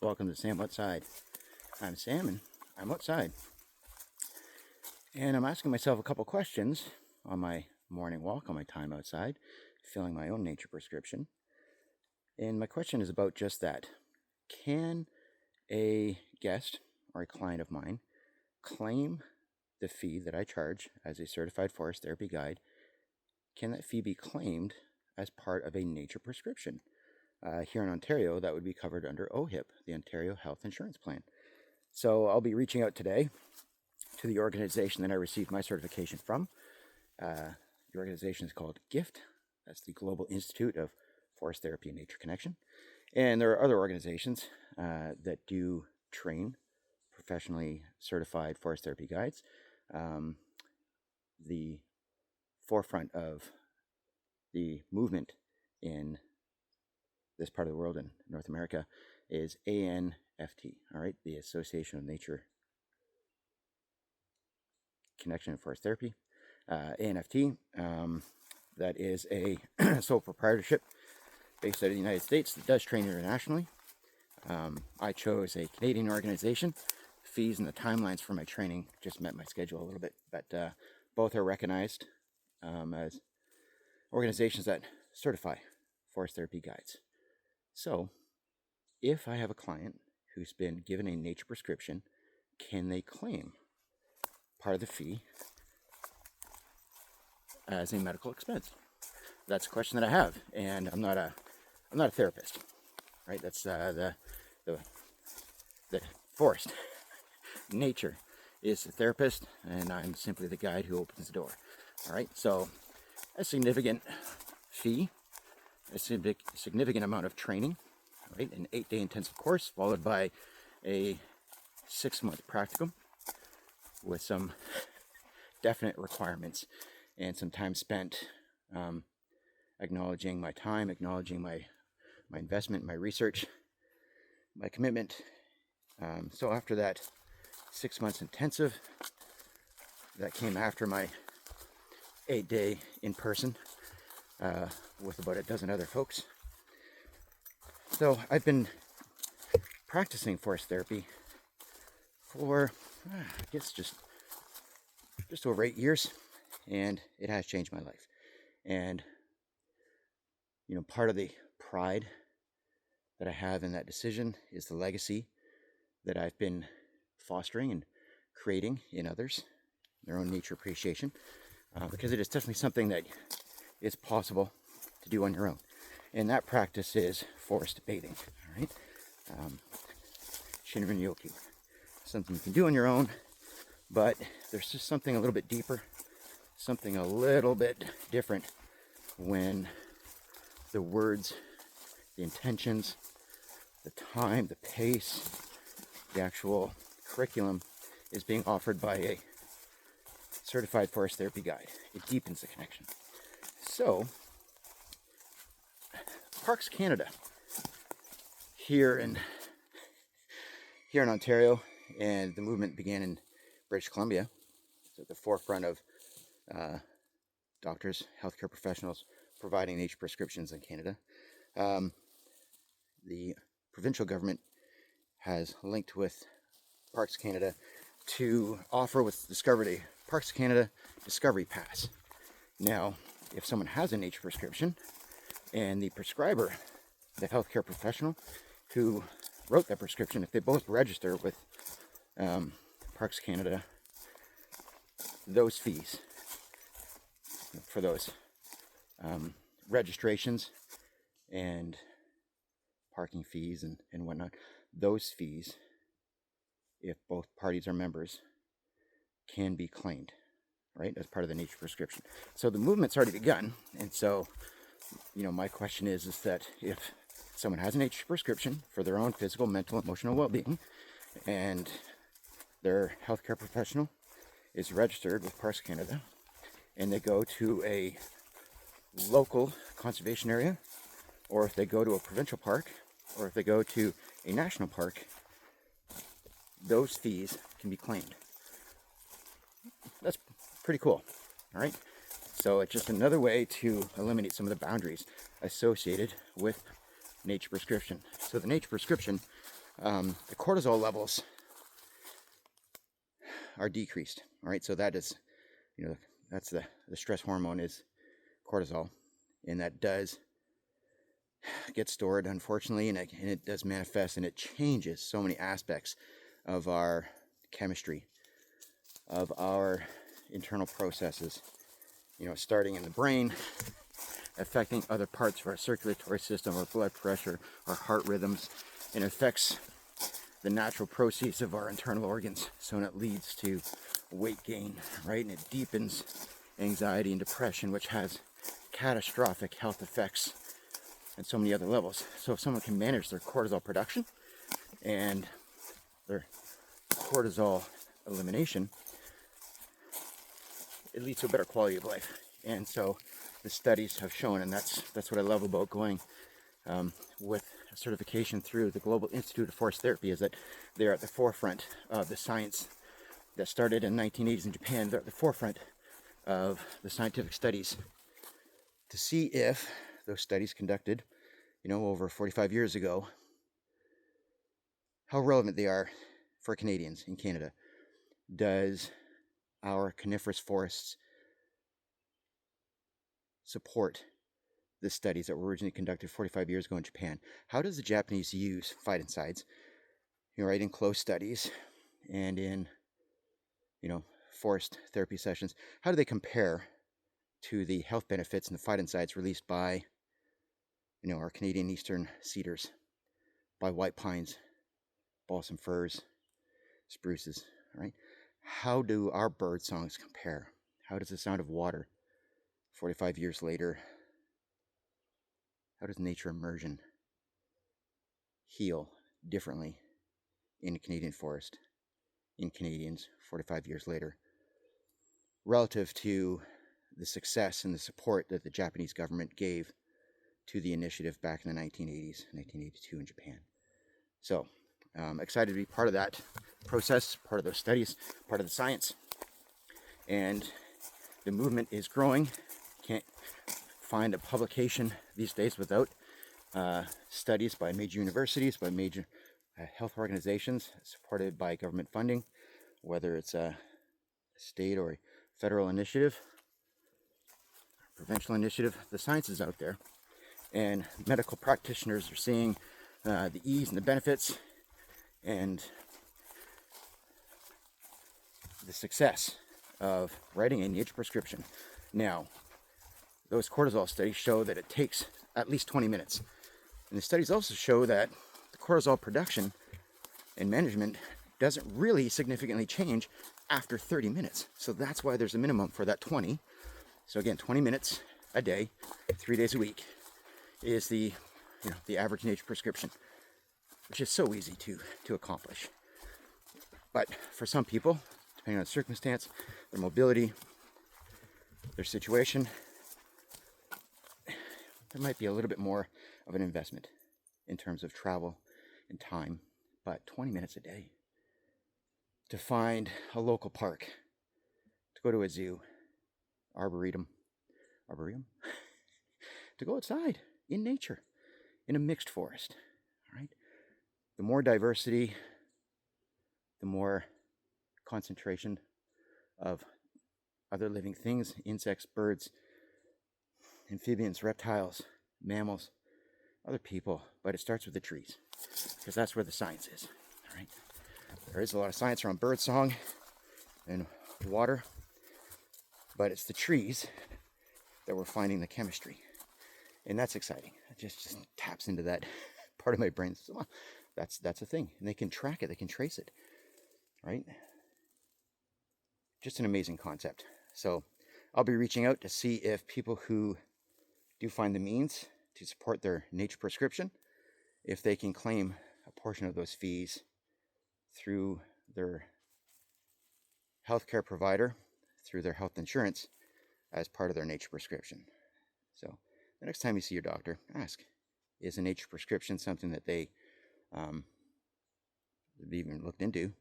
Welcome to Sam Outside. I'm Sam and I'm outside. And I'm asking myself a couple questions on my morning walk, on my time outside, filling my own nature prescription. And my question is about just that. Can a guest or a client of mine claim the fee that I charge as a certified forest therapy guide? Can that fee be claimed as part of a nature prescription? Here in Ontario, that would be covered under OHIP, the Ontario Health Insurance Plan. So I'll be reaching out today to the organization that I received my certification from. The organization is called GIFT. That's the Global Institute of Forest Therapy and Nature Connection. And there are other organizations that do train professionally certified forest therapy guides. The forefront of the movement in this part of the world in North America is ANFT, all right, the Association of Nature Connection and Forest Therapy. ANFT, that is a sole proprietorship based out of the United States that does train internationally. I chose a Canadian organization. The fees and the timelines for my training just met my schedule a little bit, but both are recognized as organizations that certify forest therapy guides. So, if I have a client who's been given a nature prescription, can they claim part of the fee as a medical expense? That's a question that I have, and I'm not a therapist, right? That's the forest. Nature is the therapist, and I'm simply the guide who opens the door. All right, so a significant fee, a significant amount of training, right? An 8-day intensive course followed by a 6-month practicum with some definite requirements and some time spent acknowledging my time, acknowledging my investment, my research, my commitment. So after that 6 months intensive, that came after my 8-day in person with about a dozen other folks. So I've been practicing forest therapy for, I guess, just over 8 years, and it has changed my life. And you know, part of the pride that I have in that decision is the legacy that I've been fostering and creating in others, their own nature appreciation, because it is definitely something that is possible to do on your own. And that practice is forest bathing, all right? Shinrin-yoku, something you can do on your own, but there's just something a little bit deeper, something a little bit different when the words, the intentions, the time, the pace, the actual curriculum is being offered by a certified forest therapy guide. It deepens the connection. So, PaRx Canada here in Ontario, and the movement began in British Columbia. It's at the forefront of doctors, healthcare professionals providing nature prescriptions in Canada. The provincial government has linked with PaRx Canada to offer what's discovered a PaRx Canada Discovery Pass. Now, if someone has a nature prescription and the prescriber, the healthcare professional who wrote that prescription, if they both register with PaRx Canada, those fees for those registrations and parking fees and whatnot, those fees, if both parties are members, can be claimed, right, as part of the nature prescription. So the movement's already begun, and so, you know, my question is that if someone has a nature prescription for their own physical, mental, emotional well-being, and their healthcare professional is registered with PaRx Canada, and they go to a local conservation area, or if they go to a provincial park, or if they go to a national park, those fees can be claimed. That's pretty cool, all right? So it's just another way to eliminate some of the boundaries associated with nature prescription. So the nature prescription the cortisol levels are decreased. All right, so that is, that's the stress hormone is cortisol, and that does get stored, unfortunately, and it does manifest, and it changes so many aspects of our chemistry, of our internal processes, starting in the brain, affecting other parts of our circulatory system, our blood pressure, our heart rhythms, and affects the natural processes of our internal organs. So it leads to weight gain, right? And it deepens anxiety and depression, which has catastrophic health effects and so many other levels. So if someone can manage their cortisol production and their cortisol elimination, it leads to a better quality of life. And so the studies have shown, and that's what I love about going with a certification through the Global Institute of Forest Therapy, is that they're at the forefront of the science that started in 1980s in Japan. They're at the forefront of the scientific studies to see if those studies conducted, over 45 years ago, how relevant they are for Canadians in Canada. Does our coniferous forests support the studies that were originally conducted 45 years ago in Japan? How does the Japanese use phytoncides, right, in close studies and in, forest therapy sessions? How do they compare to the health benefits and the phytoncides released by, our Canadian eastern cedars, by white pines, balsam firs, spruces, right? How do our bird songs compare? How does the sound of water 45 years later, how does nature immersion heal differently in a Canadian forest, in Canadians 45 years later, relative to the success and the support that the Japanese government gave to the initiative back in the 1980s, 1982 in Japan? So, excited to be part of that process, part of those studies, part of the science. And the movement is growing. Can't find a publication these days without studies by major universities, by major health organizations, supported by government funding, whether it's a state or a federal initiative, provincial initiative. The science is out there, and medical practitioners are seeing the ease and the benefits and the success of writing a nature prescription. Now, those cortisol studies show that it takes at least 20 minutes. And the studies also show that the cortisol production and management doesn't really significantly change after 30 minutes. So that's why there's a minimum for that 20. So again, 20 minutes a day, 3 days a week is the average nature prescription, which is so easy to accomplish. But for some people, depending on the circumstance, their mobility, their situation, there might be a little bit more of an investment in terms of travel and time. But 20 minutes a day to find a local park, to go to a zoo, arboretum, to go outside in nature, in a mixed forest, right? The more diversity, the more concentration of other living things, insects, birds, amphibians, reptiles, mammals, other people, but it starts with the trees, because that's where the science is, all right? There is a lot of science around bird song and water, but it's the trees that we're finding the chemistry, and that's exciting. It just taps into that part of my brain. So, well, that's a thing, and they can track it, they can trace it, right? Just an amazing concept. So I'll be reaching out to see if people who do find the means to support their nature prescription, if they can claim a portion of those fees through their healthcare provider, through their health insurance, as part of their nature prescription. So the next time you see your doctor, ask, is a nature prescription something that they've even looked into,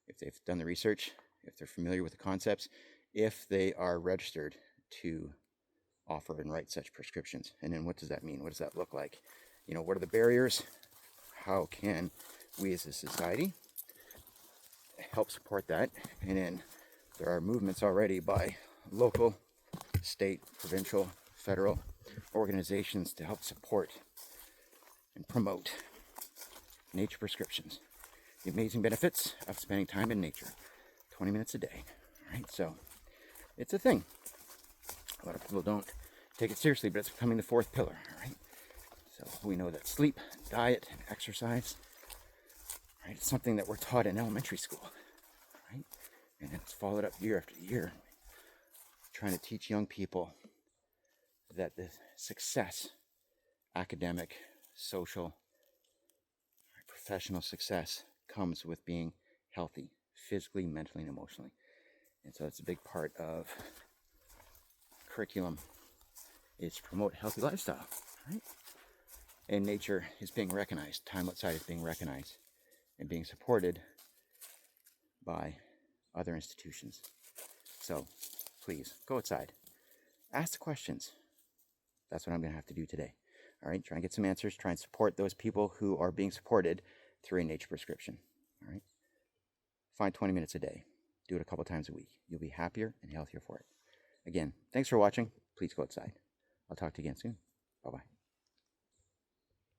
if they've done the research, if they're familiar with the concepts, if they are registered to offer and write such prescriptions. And then what does that mean? What does that look like? What are the barriers? How can we as a society help support that. And then there are movements already by local, state, provincial, federal organizations to help support and promote nature prescriptions. The amazing benefits of spending time in nature, 20 minutes a day. All right, so it's a thing. A lot of people don't take it seriously, but it's becoming the fourth pillar. All right, so we know that sleep, diet, and exercise, right, it's something that we're taught in elementary school, right, and it's followed up year after year, trying to teach young people that the success, academic, social, professional success comes with being healthy, physically, mentally, and emotionally. And so it's a big part of curriculum is to promote a healthy lifestyle, right? And nature is being recognized. Time outside is being recognized and being supported by other institutions. So please go outside. Ask the questions. That's what I'm going to have to do today. All right, try and get some answers. Try and support those people who are being supported through a nature prescription. All right, find 20 minutes a day. Do it a couple times a week. You'll be happier and healthier for it. Again, thanks for watching. Please go outside. I'll talk to you again soon. Bye-bye.